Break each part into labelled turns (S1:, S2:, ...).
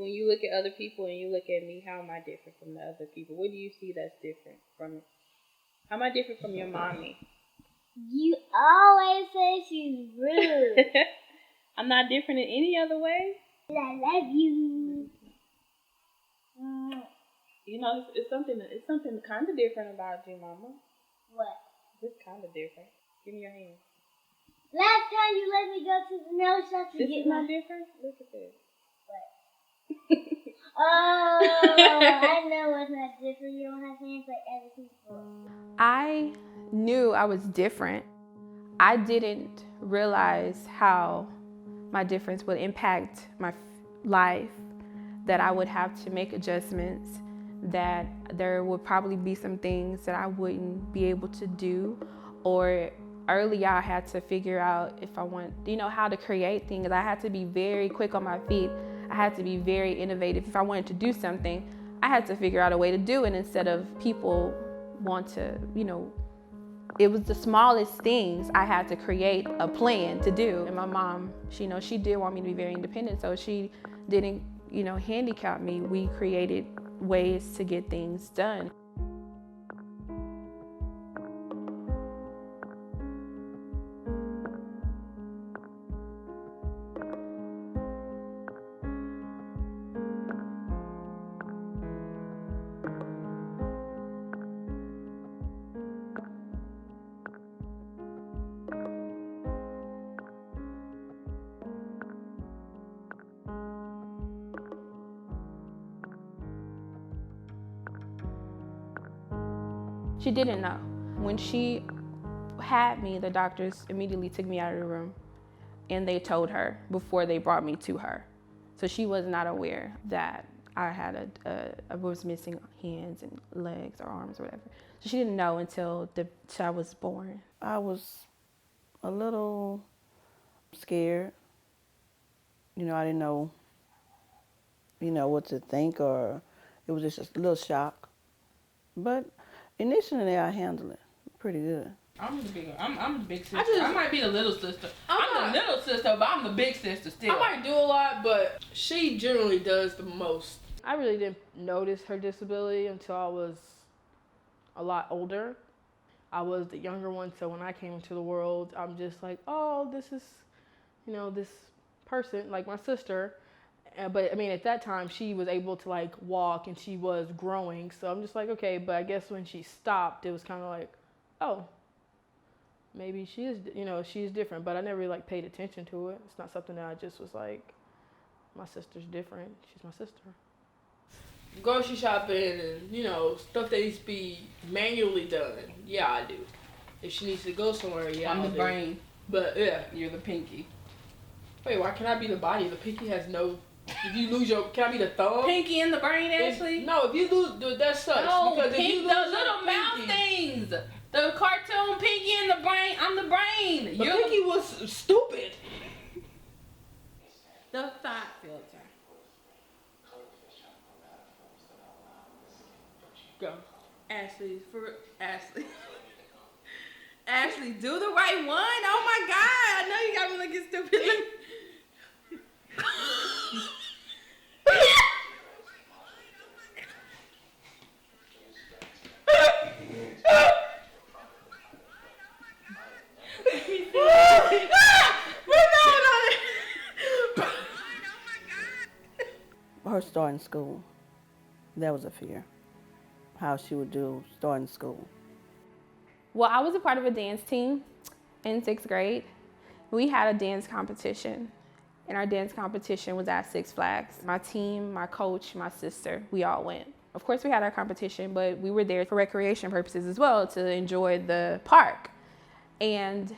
S1: When you look at other people and you look at me, how am I different from the other people? What do you see that's different from it? How am I different from your mommy?
S2: You always say she's rude.
S1: I'm not different in any other way.
S2: I love you.
S1: You know, it's something kind of different about you, Mama.
S2: What?
S1: It's kind of different. Give me your hand.
S2: Last time you let me go to the nail shop to
S1: this
S2: get
S1: is not different? Look at this.
S2: What? Oh, I know what's not different. You don't have hands like other people.
S3: I knew I was different. I didn't realize how my difference would impact my life, that I would have to make adjustments, that there would probably be some things that I wouldn't be able to do, or early I had to figure out if I want, how to create things. I had to be very quick on my feet. I had to be very innovative. If I wanted to do something, I had to figure out a way to do it instead of people want to, it was the smallest things I had to create a plan to do. And my mom, she did want me to be very independent, so she didn't, handicap me. We created ways to get things done. She didn't know. When she had me, the doctors immediately took me out of the room and they told her before they brought me to her. So she was not aware that I was missing hands and legs or arms or whatever. So she didn't know until I was born.
S4: I was a little scared. I didn't know, what to think, or it was just a little shock. But initially, I handled it pretty good.
S1: I'm the big sister. I might be the little sister. I'm the little sister, but I'm the big sister still.
S5: I might do a lot, but she generally does the most. I really didn't notice her disability until I was a lot older. I was the younger one, so when I came into the world, I'm just like, oh, this is, this person, like my sister. But I mean, at that time, she was able to like walk and she was growing. So I'm just like, okay, but I guess when she stopped, it was kind of like, oh, maybe she is, she's different. But I never really like paid attention to it. It's not something that I just was like, my sister's different. She's my sister. Grocery shopping and, stuff that needs to be manually done. Yeah, I do. If she needs to go somewhere, yeah,
S1: I'm the brain.
S5: But yeah.
S1: You're the pinky.
S5: Wait, why can't I be the body? The pinky has no... If you lose can I be the thumb?
S1: Pinky in the brain, Ashley?
S5: No, if you lose, that sucks.
S1: No,
S5: because if you lose
S1: the little mouse things. The cartoon Pinky in the brain. I'm the brain.
S5: But Pinky was stupid.
S1: The thought filter.
S5: Go.
S1: Ashley. Ashley, do the right one. Oh my God. I know you got me looking stupid.
S4: Her starting school, that was a fear. How she would do starting school.
S3: Well, I was a part of a dance team in 6th grade. We had a dance competition, and our dance competition was at Six Flags. My team, my coach, my sister, we all went. Of course, we had our competition, but we were there for recreation purposes as well, to enjoy the park. And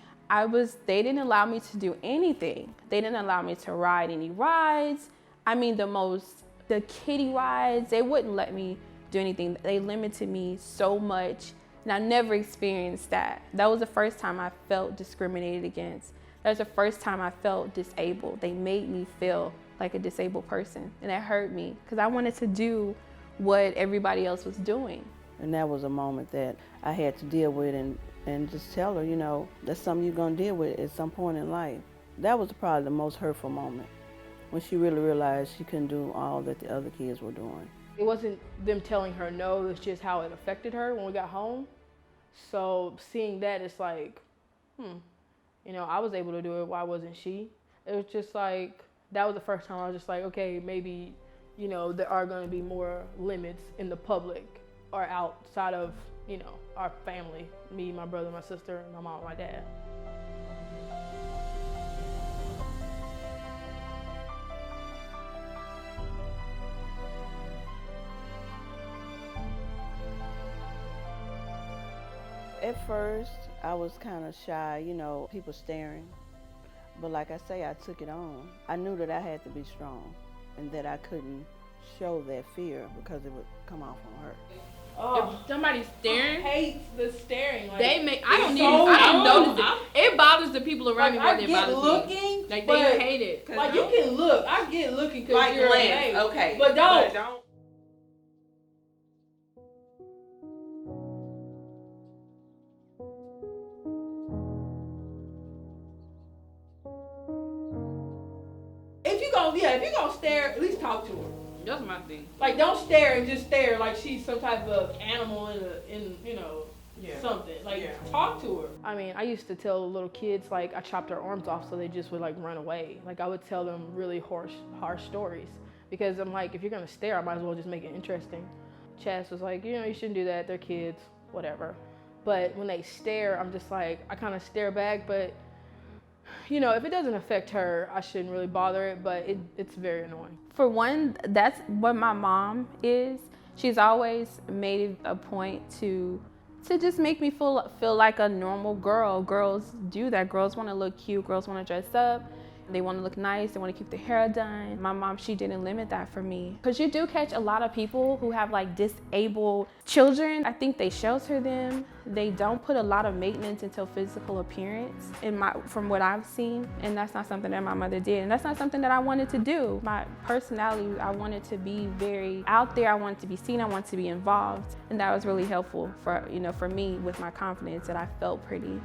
S3: they didn't allow me to do anything. They didn't allow me to ride any rides. I mean, the kiddie rides, they wouldn't let me do anything. They limited me so much, and I never experienced that. That was the first time I felt discriminated against. That was the first time I felt disabled. They made me feel like a disabled person, and that hurt me because I wanted to do what everybody else was doing.
S4: And that was a moment that I had to deal with and just tell her, that's something you're gonna deal with at some point in life. That was probably the most hurtful moment. when she really realized she couldn't do all that the other kids were doing.
S5: It wasn't them telling her no, it's just how it affected her when we got home. So seeing that, it's like, you know, I was able to do it, why wasn't she? It was just like, that was the first time I was just like, okay, maybe, you know, there are going to be more limits in the public or outside of, you know, our family, me, my brother, my sister, and my mom, and my dad.
S4: At first, I was kind of shy, you know, people staring. But like I say, I took it on. I knew that I had to be strong and that I couldn't show that fear because it would come off on her.
S1: Oh, if somebody's staring,
S5: I hate the staring. Like,
S1: they make. I don't notice it. It bothers the people around me more than it bothers
S6: looking,
S1: me. Like they hate it.
S5: Like you can look. I get looking because
S6: like
S5: you're
S6: glance,
S5: a
S6: okay,
S5: but don't. If you're gonna stare, at least talk to her.
S1: That's my thing.
S5: Like, don't stare and just stare like she's some type of animal in you know, something. Like, talk to her. I mean, I used to tell little kids, like, I chopped their arms off so they just would, like, run away. Like, I would tell them really harsh stories. Because I'm like, if you're gonna stare, I might as well just make it interesting. Chas was like, you know, you shouldn't do that. They're kids, whatever. But when they stare, I'm just like, I kind of stare back, but you know, if it doesn't affect her, I shouldn't really bother it, but it's very annoying.
S3: For one, that's what my mom is. She's always made it a point to just make me feel like a normal girl. Girls do that. Girls want to look cute. Girls want to dress up. They want to look nice. They want to keep their hair done. My mom, she didn't limit that for me. Because you do catch a lot of people who have like disabled children. I think they shelter them. They don't put a lot of maintenance into physical appearance from what I've seen. And that's not something that my mother did. And that's not something that I wanted to do. My personality, I wanted to be very out there. I wanted to be seen. I wanted to be involved. And that was really helpful for, you know, for me with my confidence that I felt pretty.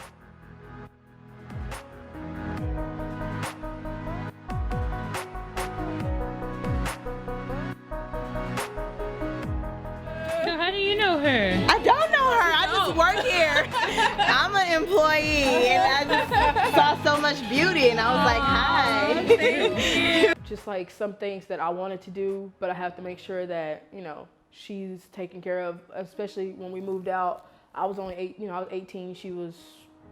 S1: How do you know her?
S6: I don't know her. I just work here. I'm an employee, and I just saw so much beauty, and I was like, hi.
S1: Thank you.
S5: Just like some things that I wanted to do, but I have to make sure that, you know, she's taken care of, especially when we moved out. I was only 18, she was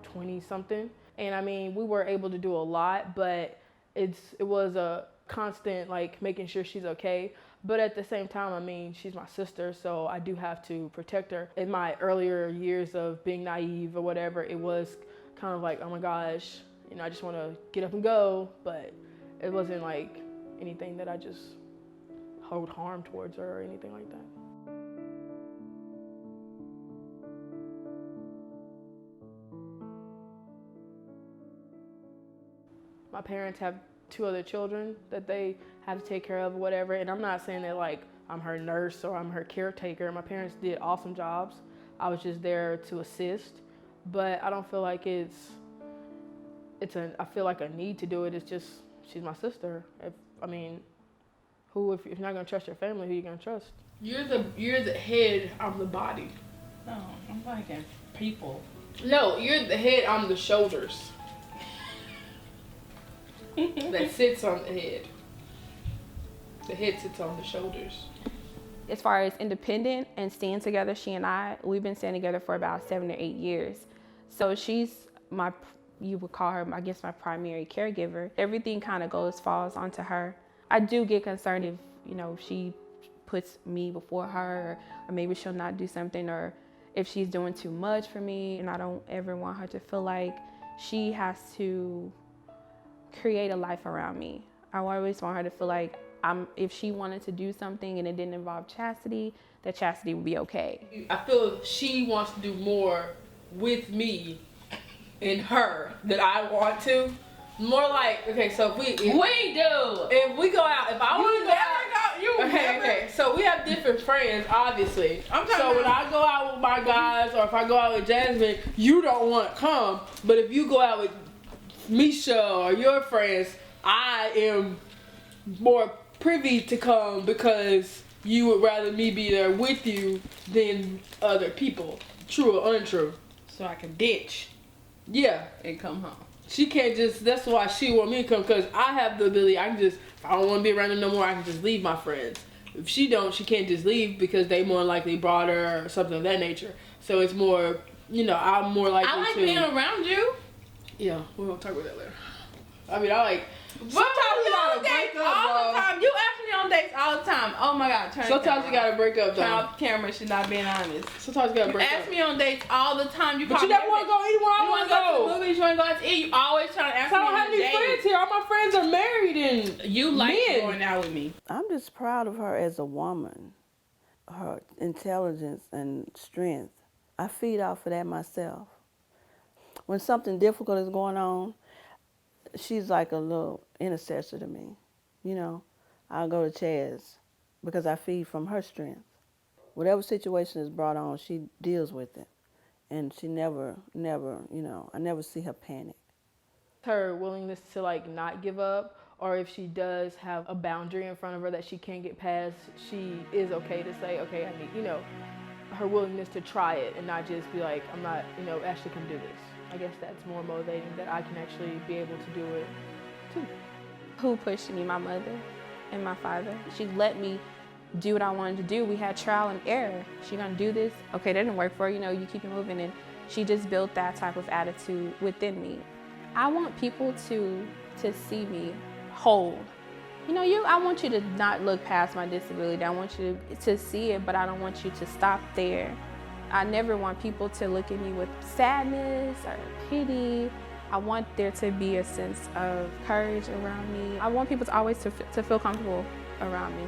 S5: 20 something. And I mean, we were able to do a lot, but it was a constant, like, making sure she's okay. But at the same time, I mean, she's my sister, so I do have to protect her. In my earlier years of being naive or whatever, it was kind of like, oh my gosh, you know, I just want to get up and go. But it wasn't like anything that I just hold harm towards her or anything like that. My parents have 2 other children that they have to take care of or whatever. And I'm not saying that like I'm her nurse or I'm her caretaker. My parents did awesome jobs. I was just there to assist, but I don't feel like I feel like a need to do it. It's just, she's my sister. If you're not gonna trust your family, who are you gonna trust? You're the head, I'm the body.
S1: No, I'm liking people.
S5: No, you're the head, I'm the shoulders. That sits on the head. The head sits on the shoulders.
S3: As far as independent and staying together, she and I, we've been staying together for about 7 or 8 years. So she's you would call her, I guess, my primary caregiver. Everything kind of falls onto her. I do get concerned if, you know, she puts me before her, or maybe she'll not do something, or if she's doing too much for me. And I don't ever want her to feel like she has to create a life around me. I always want her to feel like if she wanted to do something and it didn't involve Chassidy, that Chassidy would be okay.
S5: I feel she wants to do more with me and her than I want to. More like, okay, so if we go out, if I want to go out, okay, so we have different friends, obviously. So when I go out with my guys, or if I go out with Jasmine, you don't want to come. But if you go out with Misha or your friends, I am more privy to come because you would rather me be there with you than other people. True or untrue?
S6: So I can ditch
S5: Yeah.
S6: and come home.
S5: She can't just, that's why she want me to come, because I have the ability, I can just, if I don't want to be around them no more, I can just leave my friends. If she don't, she can't just leave because they more likely brought her or something of that nature. So it's more, you know, I'm more likely to.
S6: I like being around you.
S5: Yeah, we're going to talk about that later. I mean, I like,
S6: Sometimes you gotta break up, all the time. You ask me on dates all the time. Oh my God, turn
S5: sometimes you got to break up,
S6: turn
S5: though.
S6: off the camera. She's not being honest.
S5: Sometimes you got to
S6: You
S5: break
S6: ask
S5: up.
S6: me on dates all the time. You
S5: But
S6: call
S5: you
S6: me
S5: never want to go anywhere I
S6: You
S5: want
S6: want
S5: to
S6: to go to
S5: go.
S6: the movies? You want to go out to eat? You always trying to ask
S5: I
S6: me
S5: don't
S6: on
S5: have any
S6: dates.
S5: friends here. All my friends are married and
S6: You like
S5: men.
S6: going out with me.
S4: I'm just proud of her as a woman, her intelligence and strength. I feed off of that myself. When something difficult is going on, she's like a little intercessor to me. You know, I'll go to Chaz because I feed from her strength. Whatever situation is brought on, she deals with it. And she never, you know, I never see her panic.
S5: Her willingness to like not give up, or if she does have a boundary in front of her that she can't get past, she is okay to say, okay, I need, you know, her willingness to try it and not just be like, I'm not, you know, Ashley, come do this. I guess that's more motivating, that I can actually be able to do it too.
S3: Who pushed me? My mother and my father. She let me do what I wanted to do. We had trial and error. She gonna do this? Okay, that didn't work for her. You know, you keep it moving. And she just built that type of attitude within me. I want people to see me whole. You know, I want you to not look past my disability. I want you to see it, but I don't want you to stop there. I never want people to look at me with sadness or pity. I want there to be a sense of courage around me. I want people to always to feel comfortable around me.